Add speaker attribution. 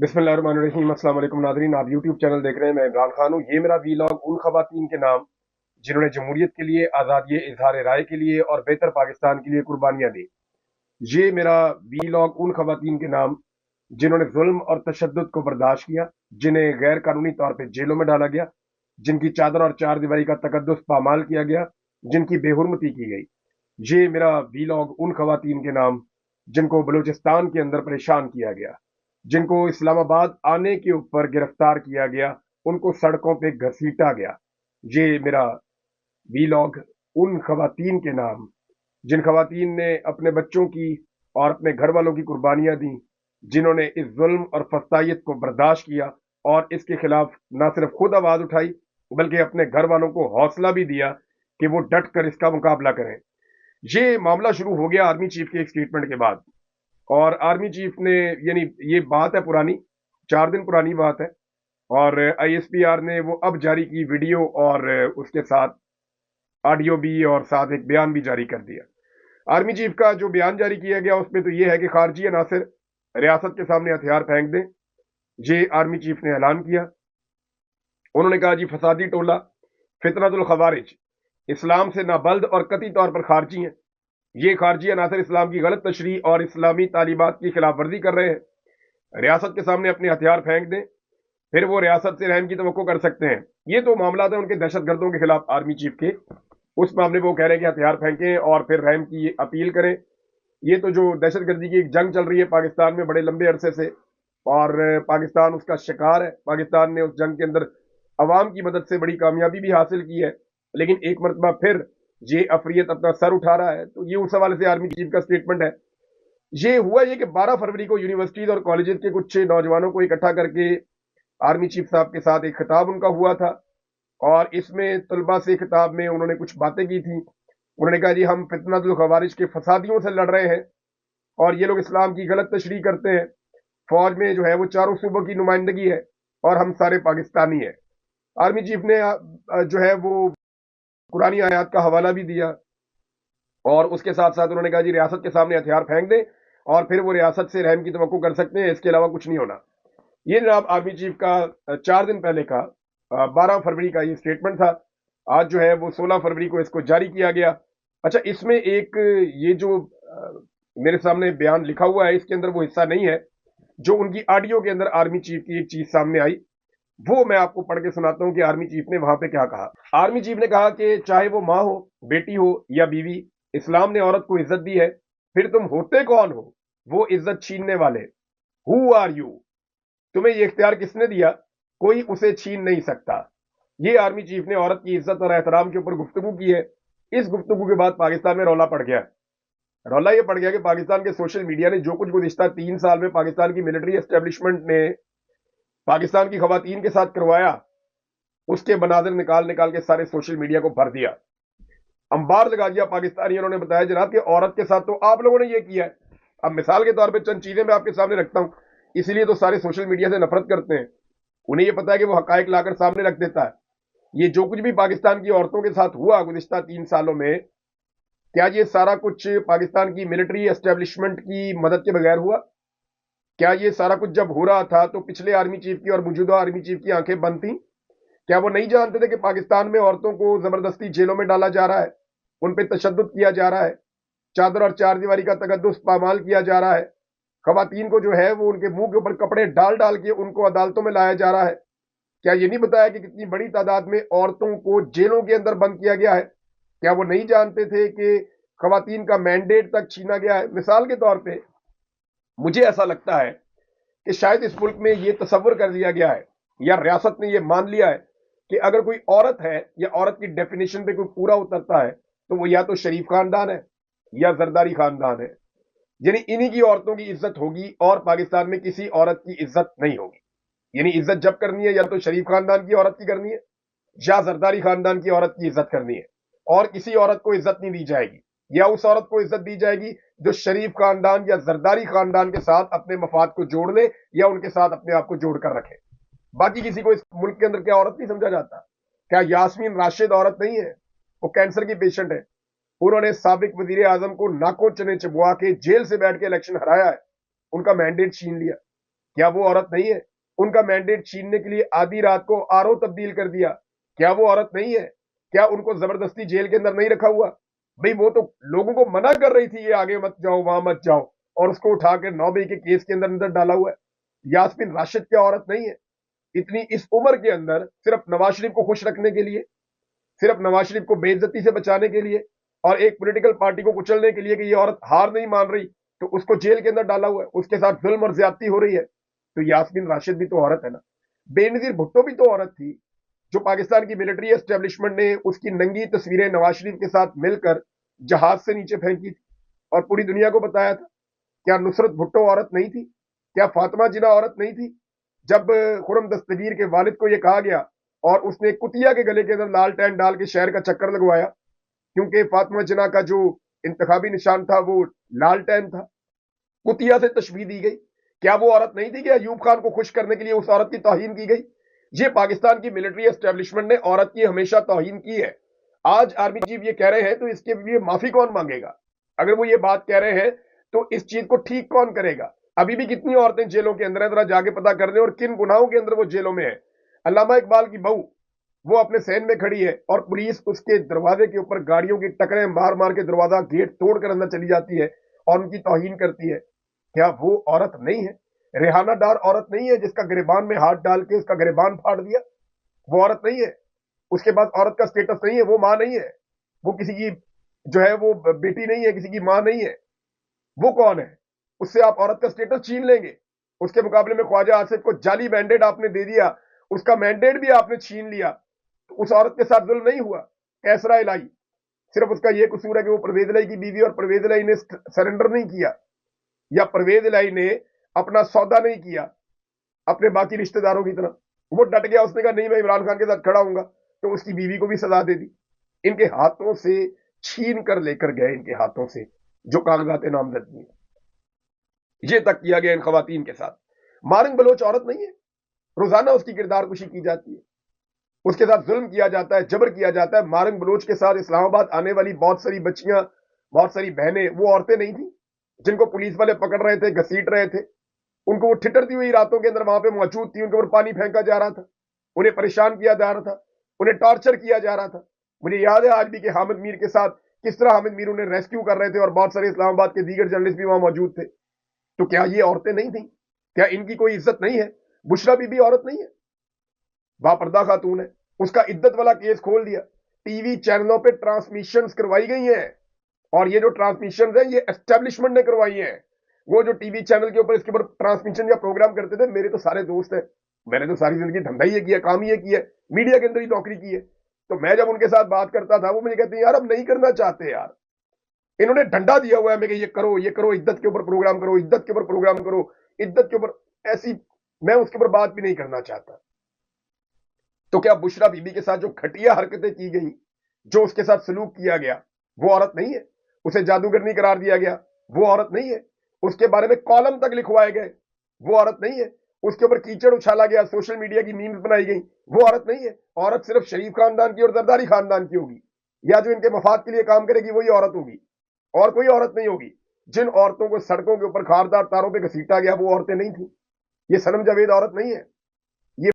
Speaker 1: बिस्मिल्लाहिर्रहमानिर्रहीम। अस्सलाम वालेकुम नाज़रीन, आप यूट्यूब चैनल देख रहे हैं। मैं इमरान खान हूँ। ये मेरा वीलॉग उन खवातीन के नाम जिन्होंने जमहूरियत के लिए, आज़ादी इजहार राय के लिए और बेहतर पाकिस्तान के लिए कुर्बानियाँ दी। ये मेरा वीलॉग उन खवातीन के नाम जिन्होंने जुल्म और तशद्दुद को बर्दाश्त किया, जिन्हें गैर कानूनी तौर पर जेलों में डाला गया, जिनकी चादर और चार दीवारी का तकद्दुस पामाल किया गया, जिनकी बेहुरमती की गई। ये मेरा वीलॉग उन खवातीन के नाम जिनको बलूचिस्तान के अंदर परेशान किया गया, जिनको इस्लामाबाद आने के ऊपर गिरफ्तार किया गया, उनको सड़कों पे घसीटा गया। ये मेरा वीलॉग उन खवातीन के नाम जिन खवातीन ने अपने बच्चों की और अपने घर वालों की कुर्बानियां दी, जिन्होंने इस जुल्म और फस्तायत को बर्दाश्त किया और इसके खिलाफ ना सिर्फ खुद आवाज उठाई बल्कि अपने घर वालों को हौसला भी दिया कि वो डट कर इसका मुकाबला करें। ये मामला शुरू हो गया आर्मी चीफ के एक स्टेटमेंट के बाद। और आर्मी चीफ ने, यानी ये बात है पुरानी, 4 दिन पुरानी बात है, और आईएसपीआर ने वो अब जारी की वीडियो और उसके साथ ऑडियो भी और साथ एक बयान भी जारी कर दिया। आर्मी चीफ का जो बयान जारी किया गया उसमें तो ये है कि खारजी अनासर रियासत के सामने हथियार फेंक दें। ये आर्मी चीफ ने ऐलान किया। उन्होंने कहा जी फसादी टोला फितनतुल खवारिज इस्लाम से नाबल्द और कतई तौर पर खारजी हैं। ये खारजी अनासर इस्लाम की गलत तशरीह और इस्लामी तालीबात की खिलाफ वर्जी कर रहे हैं। रियासत के सामने अपने हथियार फेंक दें, फिर वो रियासत से रहम की तवक्को कर सकते हैं। ये तो मामला था उनके दहशत गर्दों के खिलाफ आर्मी चीफ के। उस मामले में वो कह रहे हैं कि हथियार फेंकें और फिर रहम की अपील करें। ये तो जो दहशत गर्दी की एक जंग चल रही है पाकिस्तान में बड़े लंबे अरसे से, और पाकिस्तान उसका शिकार है। पाकिस्तान ने उस जंग के अंदर अवाम की मदद से बड़ी कामयाबी भी हासिल की है, लेकिन एक मरतबा फिर ये अफरियत अपना सर उठा रहा है। तो ये उस हवाले से आर्मी चीफ का स्टेटमेंट है। ये हुआ ये कि 12 फरवरी को यूनिवर्सिटीज और कॉलेजेस के कुछ नौजवानों को इकट्ठा करके आर्मी चीफ साहब के साथ एक खिताब उनका हुआ था, और इसमें तलबा से खिताब में उन्होंने कुछ बातें की थी। उन्होंने कहा जी हम फितनतुल खवारिज के फसादियों से लड़ रहे हैं और ये लोग इस्लाम की गलत तशरीह करते हैं। फौज में जो है वो चारों सूबों की नुमाइंदगी है और हम सारे पाकिस्तानी हैं। आर्मी चीफ ने जो है वो कुरानी आयात का हवाला भी दिया, और उसके साथ साथ उन्होंने कहा जी रियासत के सामने हथियार फेंक दें और फिर वो रियासत से रहम की तवक्को कर सकते हैं, इसके अलावा कुछ नहीं होना। ये जनाब आर्मी चीफ का 4 दिन पहले का 12 फरवरी का ये स्टेटमेंट था। आज जो है वो 16 फरवरी को इसको जारी किया गया। अच्छा, इसमें एक ये जो मेरे सामने बयान लिखा हुआ है इसके अंदर वो हिस्सा नहीं है जो उनकी ऑडियो के अंदर आर्मी चीफ की एक चीज सामने आई। वो मैं आपको पढ़ के सुनाता हूं कि आर्मी चीफ ने वहां पे क्या कहा। आर्मी चीफ ने कहा कि चाहे वो माँ हो, बेटी हो या बीवी, इस्लाम ने औरत को इज्जत दी है। फिर तुम होते कौन हो वो इज्जत छीनने वाले? Who are you? तुम्हें ये इख्तियार किसने दिया? कोई उसे छीन नहीं सकता। ये आर्मी चीफ ने औरत की इज्जत और एहतराम के ऊपर गुफ्तगू की है। इस गुफ्तगू के बाद पाकिस्तान में रौला पड़ गया। रौला ये पड़ गया कि पाकिस्तान के सोशल मीडिया ने जो कुछ गुज़िश्ता 3 साल में पाकिस्तान की मिलिट्री एस्टेब्लिशमेंट ने पाकिस्तान की खवातीन के साथ करवाया, उसके मनाजिर निकाल निकाल के सारे सोशल मीडिया को भर दिया, अंबार लगा दिया। पाकिस्तानियों ने बताया जनाब कि औरत के साथ तो आप लोगों ने ये किया है। अब मिसाल के तौर पे चंद चीजें मैं आपके सामने रखता हूं, इसीलिए तो सारे सोशल मीडिया से नफरत करते हैं। उन्हें ये पता है कि वो हकायक लाकर सामने रख देता है। ये जो कुछ भी पाकिस्तान की औरतों के साथ हुआ गुज़िश्ता 3 सालों में, क्या ये सारा कुछ पाकिस्तान की मिलिट्री एस्टेब्लिशमेंट की मदद के बगैर हुआ? क्या ये सारा कुछ जब हो रहा था तो पिछले आर्मी चीफ की और मौजूदा आर्मी चीफ की आंखें बंद थी? क्या वो नहीं जानते थे कि पाकिस्तान में औरतों को जबरदस्ती जेलों में डाला जा रहा है, उन पर तशद्दुद किया जा रहा है, चादर और चार दीवारी का तकद्दुस पामाल किया जा रहा है, खवातीन को जो है वो उनके मुंह के ऊपर कपड़े डाल डाल के उनको अदालतों में लाया जा रहा है? क्या ये नहीं बताया कि कितनी बड़ी तादाद में औरतों को जेलों के अंदर बंद किया गया है? क्या वो नहीं जानते थे कि खवातीन का मैंडेट तक छीना गया है? मिसाल के तौर पे मुझे ऐसा लगता है कि शायद इस मुल्क में ये तसव्वुर कर लिया गया है या रियासत ने ये मान लिया है कि अगर कोई औरत है या औरत की डेफिनेशन पे कोई पूरा उतरता है तो वो या तो शरीफ खानदान है या जरदारी खानदान है। यानी इन्हीं की औरतों की इज्जत होगी और पाकिस्तान में किसी औरत की इज्जत नहीं होगी। यानी इज्जत जब करनी है या तो शरीफ खानदान की औरत की करनी है या जरदारी खानदान की औरत की इज्जत करनी है, और किसी औरत को इज्जत नहीं दी जाएगी। या उस औरत को इज्जत दी जाएगी जो शरीफ खानदान या जरदारी खानदान के साथ अपने मफाद को जोड़ ले या उनके साथ अपने आप को जोड़ कर रखे। बाकी किसी को इस मुल्क के अंदर क्या औरत नहीं समझा जाता? क्या यास्मीन राशिद औरत नहीं है? वो कैंसर की पेशेंट है। उन्होंने साबिक वजीर आजम को नाकों चने चबवा के जेल से बैठ के इलेक्शन हराया है, उनका मैंडेट छीन लिया। क्या वो औरत नहीं है? उनका मैंडेट छीनने के लिए आधी रात को आरओ तब्दील कर दिया, क्या वो औरत नहीं है? क्या उनको जबरदस्ती जेल के अंदर नहीं रखा हुआ? भाई वो तो लोगों को मना कर रही थी, ये आगे मत जाओ, वहां मत जाओ, और उसको उठाकर 9 के केस के अंदर अंदर डाला हुआ है। यास्मीन राशिद क्या औरत नहीं है? इतनी इस उम्र के अंदर सिर्फ नवाज शरीफ को खुश रखने के लिए, सिर्फ नवाज शरीफ को बेइज्जती से बचाने के लिए और एक पॉलिटिकल पार्टी को कुचलने के लिए कि ये औरत हार नहीं मान रही तो उसको जेल के अंदर डाला हुआ है, उसके साथ जुल्म और ज्यादती हो रही है। तो यास्मीन राशिद भी तो औरत है ना। बेनजीर भुट्टो भी तो औरत थी, जो पाकिस्तान की मिलिट्री एस्टेब्लिशमेंट ने उसकी नंगी तस्वीरें नवाज शरीफ के साथ मिलकर जहाज से नीचे फेंकी थी और पूरी दुनिया को बताया था। क्या नुसरत भुट्टो औरत नहीं थी? क्या फातिमा जिन्ना औरत नहीं थी? जब खुरम दस्तगीर के वालिद को यह कहा गया और उसने कुतिया के गले के अंदर लाल टैन डाल के शहर का चक्कर लगवाया, क्योंकि फातिमा जिन्ना का जो इंतखाबी निशान था वो लाल टैन था, कुतिया से तशबीह दी गई। क्या वो औरत नहीं थी कि अयूब खान को खुश करने के लिए उस औरत की तौहीन की गई? ये पाकिस्तान की मिलिट्री एस्टेब्लिशमेंट ने औरत की हमेशा तौहीन की है। आज आर्मी चीफ ये कह रहे हैं तो इसके लिए माफी कौन मांगेगा? अगर वो ये बात कह रहे हैं तो इस चीज को ठीक कौन करेगा? अभी भी कितनी औरतें जेलों के अंदर है, जरा जाके पता कर लें, और किन गुनाहों के अंदर वो जेलों में है। अल्लामा इकबाल की बहू वो अपने सहन में खड़ी है और पुलिस उसके दरवाजे के ऊपर गाड़ियों की टकरें मार मार के दरवाजा गेट तोड़ कर अंदर चली जाती है और उनकी तौहीन करती है। क्या वो औरत नहीं है? रेहाना डार औरत नहीं है जिसका गिरेबान में हाथ डाल के उसका गिरेबान फाड़ दिया? वो औरत नहीं है? उसके बाद औरत का स्टेटस नहीं है, वो मां नहीं है, वो किसी की जो है वो बेटी नहीं है, किसी की मां नहीं है। वो कौन है? उससे आप औरत का स्टेटस छीन लेंगे? उसके मुकाबले में ख्वाजा आसिफ को जाली मैंडेट आपने दे दिया, उसका मैंडेट भी आपने छीन लिया, तो उस औरत के साथ जुल्म नहीं हुआ? कैसरा इलाही, सिर्फ उसका यह कसूर है कि वो परवेज इलाही की बीवी और परवेज इलाही ने सरेंडर नहीं किया, या परवेज इलाही ने अपना सौदा नहीं किया अपने बाकी रिश्तेदारों की तरह। वो डट गया, उसने कहा नहीं मैं इमरान खान के साथ खड़ा हूंगा, तो उसकी बीवी को भी सजा दे दी। इनके हाथों से छीन कर लेकर गए, इनके हाथों से जो कागजात नामजदगी है, ये तक किया गया इन खवातीन के साथ। मारिंग बलोच औरत नहीं है? रोजाना उसकी किरदार कुशी की जाती है, उसके साथ जुल्म किया जाता है, जबर किया जाता है। मारिंग बलोच के साथ इस्लामाबाद आने वाली बहुत सारी बच्चियां, बहुत सारी बहनें, वो औरतें नहीं थी जिनको पुलिस वाले पकड़ रहे थे, घसीट रहे थे, उनको वो ठिठरती हुई रातों के अंदर वहां पे मौजूद थी, उनके ऊपर पानी फेंका जा रहा था, उन्हें परेशान किया जा रहा था, उन्हें टॉर्चर किया जा रहा था। मुझे याद है आज भी कि हामिद मीर के साथ किस तरह हामिद मीर उन्हें रेस्क्यू कर रहे थे और बहुत सारे इस्लामाबाद के दीगर जर्नलिस्ट भी वहां मौजूद थे। तो क्या ये औरतें नहीं थी? क्या इनकी कोई इज्जत नहीं है? बुशरा बीबी औरत नहीं है? बापर्दा खातून है, उसका इद्दत वाला केस खोल दिया, टीवी चैनलों पे ट्रांसमिशन करवाई गई हैं, और ये जो ट्रांसमिशन है ये एस्टेब्लिशमेंट ने करवाई है। वो जो टीवी चैनल के ऊपर इसके ऊपर ट्रांसमिशन या प्रोग्राम करते थे, मेरे तो सारे दोस्त हैं, मैंने तो सारी जिंदगी धंधा ही किया, काम ही किया, मीडिया के अंदर ही नौकरी की है। तो मैं जब उनके साथ बात करता था वो मुझे कहते हैं यार अब नहीं करना चाहते यार, इन्होंने डंडा दिया हुआ है हमें कि ये करो ये करो, इद्दत के ऊपर प्रोग्राम करो, इद्दत के ऊपर प्रोग्राम करो, इद्दत के ऊपर ऐसी। मैं उसके ऊपर बात भी नहीं करना चाहता। तो क्या बुशरा बीबी के साथ जो घटिया हरकतें की गई, जो उसके साथ सलूक किया गया, वो औरत नहीं है? उसे जादूगरनी करार दिया गया, वो औरत नहीं है? उसके बारे में कॉलम तक लिखवाए गए, वो औरत नहीं है? उसके ऊपर कीचड़ उछाला गया, सोशल मीडिया की मीम्स बनाई गई, वो औरत नहीं है? औरत सिर्फ शरीफ खानदान की और जरदारी खानदान की होगी, या जो इनके मफाद के लिए काम करेगी वही औरत होगी, और कोई औरत नहीं होगी। जिन औरतों को सड़कों के ऊपर खारदार तारों पर घसीटा गया वो औरतें नहीं थी? ये सनम जावेद औरत नहीं है?